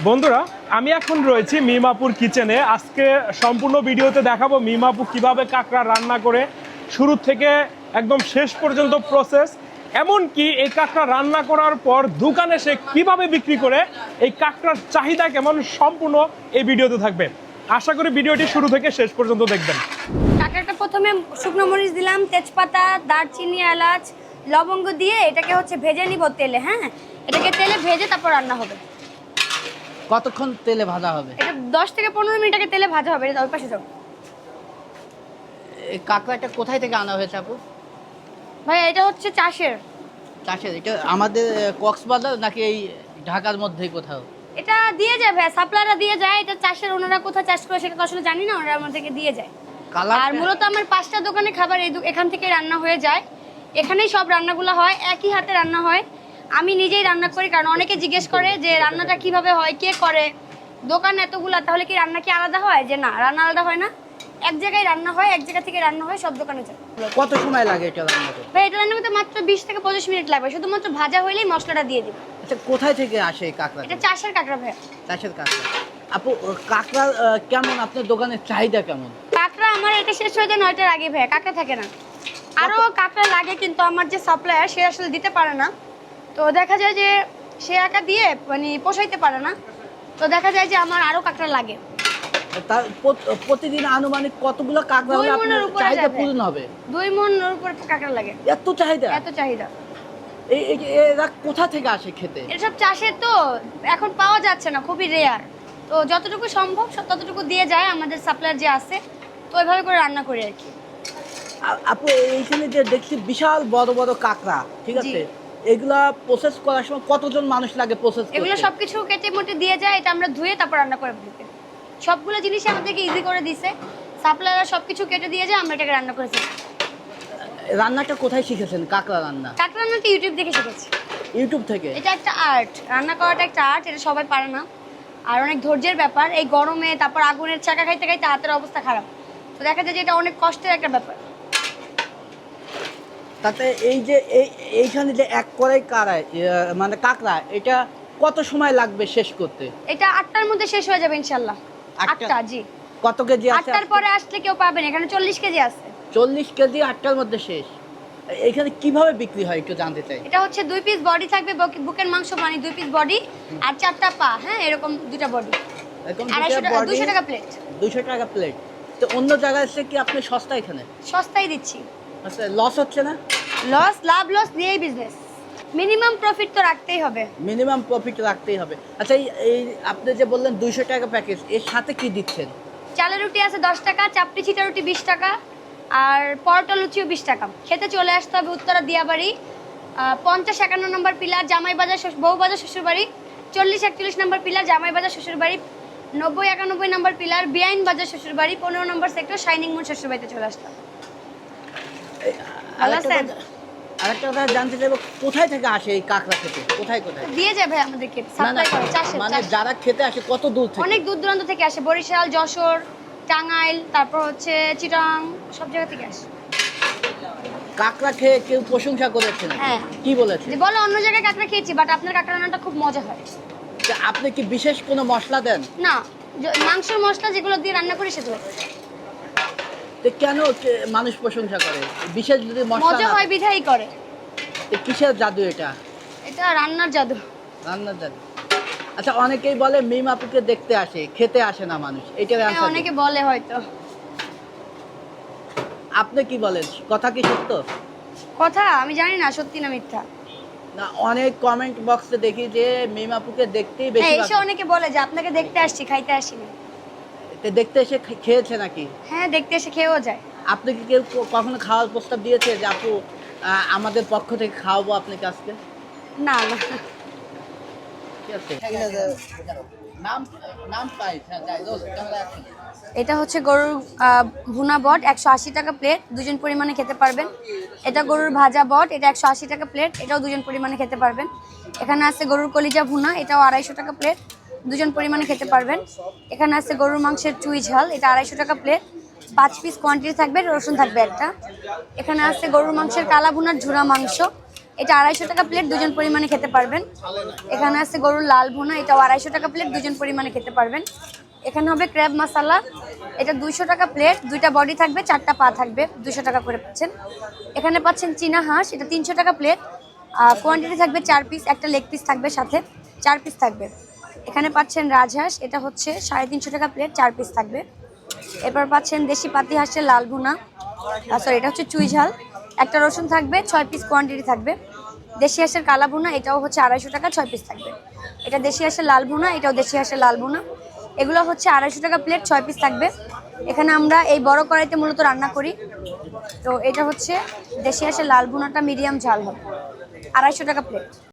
বন্ধুরা, আমি এখন রয়েছি মিমাপুর কিচেনে। আজকে সম্পূর্ণ ভিডিওতে দেখাবো মিমাপু কিভাবে কাঁকড়া রান্না করে, শুরু থেকে একদম শেষ পর্যন্ত প্রসেস, এমনকি এই কাঁকড়া রান্না করার পর দোকানে সে কিভাবে বিক্রি করে, এই কাঁকড়ার চাহিদা কেমন, সম্পূর্ণ এই ভিডিওতে থাকবে। আশা করি ভিডিওটি শুরু থেকে শেষ পর্যন্ত দেখবেন। কাঁকড়াটা প্রথমে শুকনো মরিচ দিলাম, তেজপাতা, দারচিনি, এলাচ, লবঙ্গ দিয়ে এটাকে ভেজে নিব তেলে। হ্যাঁ, এটাকে তেলে ভেজে তারপর রান্না হবে। কতক্ষণ তেলে ভাজা হবে? এটা 10 থেকে 15 মিনিট আগে তেলে ভাজা হবে। এটা ওই পাশে যাও। এই কাঁকড়াটা কোথায় থেকে আনা হয়েছে আপু? ভাই এটা হচ্ছে চাষের। চাষের? এটা আমাদের কক্সবাজার নাকি এই ঢাকার মধ্যেই কোথাও? এটা দিয়ে যায় ভাই, সাপ্লাইরা দিয়ে যায়। এটা চাষের, ওনারা কোথায় চাষ করে সেটা তো আসলে জানি না, ওনারা আমাদেরকে দিয়ে যায়। আর মূলত আমার 5টা দোকানে খাবার এখান থেকে রান্না হয়ে যায়। এখানেই সব রান্নাগুলো হয়, একই হাতে রান্না হয়। আমি নিজেই রান্না করি, কারণ অনেকে জিজ্ঞেস করে যে রান্নাটা কিভাবে হয়, কে করে। দোকান এতগুলা, তাহলে কি রান্না কি আলাদা হয়? যে না, রান্না আলাদা হয় না, এক জায়গায় রান্না হয়, এক জায়গা থেকে রান্না হয়, সব দোকানে যায়। কত সময় লাগে এটা রান্না করতে? ভাই এটা রান্না করতে মাত্র 20 থেকে 25 মিনিট লাগবে, শুধুমাত্র ভাজা হইলেই মশলাটা দিয়ে দিব। আচ্ছা, কোথায় থেকে আসে এই কাঁকড়া? এটা চাষের কাঁকড়া ভাই। চাষের কাঁকড়া। আপু, কাঁকড়া কেমন, আপনার দোকানের চাহিদা কেমন? কাঁকড়া আমার এটা শেষ হয়ে যায় 9টার আগে ভাই, কাঁকড়া থাকে না। আরও কাঁকড়া লাগে, কিন্তু আমার যে সাপ্লায়ার সে আসলে দিতে পারে না। তো দেখা যায় যে সে একা দিয়ে মানে পোষাইতে পারে না। তো দেখা যায় যে আমার আরও কাঁকড়া লাগে। তার প্রতিদিন আনুমানিক কতগুলো কাঁকড়া হলে 2 আপনার মণের উপরে চাহিদা যাবে। পূরণ হবে? 2 মণের উপরে কাঁকড়া লাগে। এত চাহিদা? এত চাহিদা। এরা কোথা থেকে আসে খেতে? এটা সব চাষের, তো এখন পাওয়া যাচ্ছে না, খুবই রেয়ার। তো যতটুকু সম্ভব ততটুকু দিয়ে যায় আমাদের সাপ্লায়ার যে আছে। তো ওইভাবে করে রান্না করি আর কি। আপু, এইখানে যে দেখছি বিশাল বড় বড় কাঁকড়া, ঠিক আছে, এগুলা প্রসেস করার সময় কতজন মানুষ লাগে প্রসেস করতে? এগুলো সবকিছু কেটে মোটে দিয়ে যায়, এটা আমরা ধুয়ে তারপর রান্না করে ফেলি। সবগুলো জিনিস আমাদেরকে ইজি করে দিছে সাপ্লায়াররা, সবকিছু কেটে দিয়ে যায়, আমরা এটাকে রান্না করেছি। রান্নাটা কোথায় শিখেছেন কাঁকড়া রান্না? কাঁকড়া রান্নাটা ইউটিউব দেখে শিখেছি। ইউটিউব থেকে? এটা একটা আর্ট, রান্না করাটা একটা আর্ট, এটা সবাই পারে না। আর অনেক ধৈর্যের ব্যাপার। এই গরমে তারপর আগুনের চাকা খাইতে খাইতে হাতের অবস্থা খারাপ। তো দেখা যায় যে এটা অনেক কষ্টের একটা ব্যাপার। তাতে এই যে এইখানে যে এক কড়াই মানে কাঁকড়া, এটা কত সময় লাগবে শেষ করতে? এটা 8টার মধ্যে শেষ হয়ে যাবে ইনশাল্লাহ। 8টা, জি। কত কেজি আছে? 8টার পরে আসলে কেউ পাবেন, এখানে 40 কেজি আছে। 40 কেজি 8টার মধ্যে শেষ। এখানে কিভাবে বিক্রি হয় একটু জানতে চাই। এটা হচ্ছে 2 পিস বডি থাকবে, বুকের মাংস মানে 2 পিস বডি আর 4টা পা। হ্যাঁ, এরকম 2টা বডি। এরকম 200 টাকা প্লেট। 200 টাকা প্লেট। তো অন্য জায়গায় এসে কি আপনি সস্তা এখানে? সস্তায় দিচ্ছি। আচ্ছা, লস হচ্ছে না? লাভ লস নিয়েই বিজনেস। মিনিমাম প্রফিট তো রাখতেই হবে। মিনিমাম প্রফিট রাখতেই হবে। আচ্ছা, এই আপনি যে বললেন 200 টাকা প্যাকেজ, এর সাথে কি দিচ্ছেন? চালের রুটি আছে 10 টাকা, চাপটি ছিটা রুটি 20 টাকা, আর পরোটা লুচিও 20 টাকা। খেতে চলে আসতে হবে উত্তরা দিয়াবাড়ি, 50-51 নম্বর পিলার জামাইবাজার বউবাজার শ্বশুরবাড়ি, 40-41 নম্বর পিলার জামাইবাজার শ্বশুরবাড়ি, 90-91 নম্বর পিলার বিআইন বাজার শ্বশুরবাড়ি, 15 নম্বর সেক্টর শাইনিং মুন শ্বশুরবাড়িতে চলে আসতে হবে। ভালো আছেন? আরেকটা কথা জানতে চাইবো, কোথায় থেকে আসে এই কাঁকড়া খেতে? কোথায় কোথায় দিয়ে যায় ভাই আমাদেরকে, না, সাপ্লাই করে চাষের। মানে যারা খেতে আসে কত দূর থেকে? অনেক দূর দূরান্ত থেকে আসে, বরিশাল, যশোর, টাঙ্গাইল, তারপর হচ্ছে চিটাং, সব জায়গা থেকে আসে। কাঁকড়া খেয়ে কেউ প্রশংসা করেছেন? হ্যাঁ। কি বলেছে? যে বলে অন্য জায়গায় কাঁকড়া খেয়েছি, বাট আপনার কাঁকড়া রান্নাটা খুব মজা হয়। যে আপনি কি বিশেষ কোনো মশলা দেন? না, মাংসের মশলা যেগুলো দিয়ে রান্না করি সেগুলো। তো কেন মানুষ প্রশংসা করে? বিশেষ যদি মশলা মজা না হয় থাকে? বিধাই করে। তো কিসের জাদু এটা? এটা রান্নার জাদু। রান্নার জাদু। আচ্ছা, অনেকেই বলে মিম আপুকে দেখতে আসে, খেতে আসে না মানুষ, এটার হ্যাঁ, অ্যানসার অনেকে বলে হয়তো। আপনি কি বলেন, কথা কি সত্য? কথা আমি জানি না সত্যি না মিথ্যা। না, অনেক কমেন্ট বক্সে দেখি যে মিম আপুকে দেখতেই বেশি হ্যাঁ, এসে অনেকে বলে যে আপনাকে দেখতে আসছি, খাইতে আসিনি। দেখতে এসে খেয়েছে নাকি? হ্যাঁ, দেখতে এসে খেয়েও যায়। আপনি কি কেউ কখনো খাওয়ার প্রস্তাব দিয়েছে যে আপু আমাদের পক্ষ থেকে খাওয়াবো আপনাকে আজকে? না না। ঠিক আছে, নাম নাম পাই। এটা হচ্ছে গরুর ভুনা বট, 180 টাকা প্লেট, দুজন পরিমাণে খেতে পারবেন। এটা গরুর ভাজা বট, এটা 180 টাকা প্লেট, এটাও দুজন পরিমাণে খেতে পারবেন। এখানে আছে গরুর কলিজা ভুনা, এটাও 250 টাকা প্লেট, দুজন পরিমাণে খেতে পারবেন। এখানে আছে গরুর মাংসের চুই ঝাল, এটা 250 টাকা প্লেট, 5 পিস কোয়ান্টিটি থাকবে, রসুন থাকবে একটা। এখানে আছে গরুর মাংসের কালা ভুনার ঝুরা মাংস, এটা 250 টাকা প্লেট, দুজন পরিমাণে খেতে পারবেন। এখানে আছে গরুর লাল ভুনা, এটাও 250 টাকা প্লেট, দুজন পরিমাণে খেতে পারবেন। এখানে হবে ক্র্যাব মশলা, এটা 200 টাকা প্লেট, 2টা বডি থাকবে, 4টা পা থাকবে, 200 টাকা করে পাচ্ছেন। এখানে পাচ্ছেন চীনা হাঁস, এটা 300 টাকা প্লেট, কোয়ান্টিটি থাকবে 4 পিস, একটা লেগ পিস থাকবে সাথে, 4 পিস থাকবে। এখানে পাচ্ছেন রাজহাঁস, এটা হচ্ছে 350 টাকা প্লেট, 4 পিস থাকবে। এরপর পাচ্ছেন দেশি পাতি হাঁসের লাল ভুনা, সরি এটা হচ্ছে চুই ঝাল, একটা রসুন থাকবে, 6 পিস কোয়ান্টিটি থাকবে। দেশি হাঁসের কালা ভুনা, এটাও হচ্ছে 250 টাকা, 6 পিস থাকবে। এটা দেশি হাঁসের লাল ভুনা, এটাও দেশি হাঁসের লাল ভুনা, এগুলো হচ্ছে 250 টাকা প্লেট, 6 পিস থাকবে। এখানে আমরা এই বড় কড়াইতে মূলত রান্না করি। তো এটা হচ্ছে দেশি হাঁসের লাল ভুনাটা মিডিয়াম ঝাল হবে, 250 টাকা প্লেট।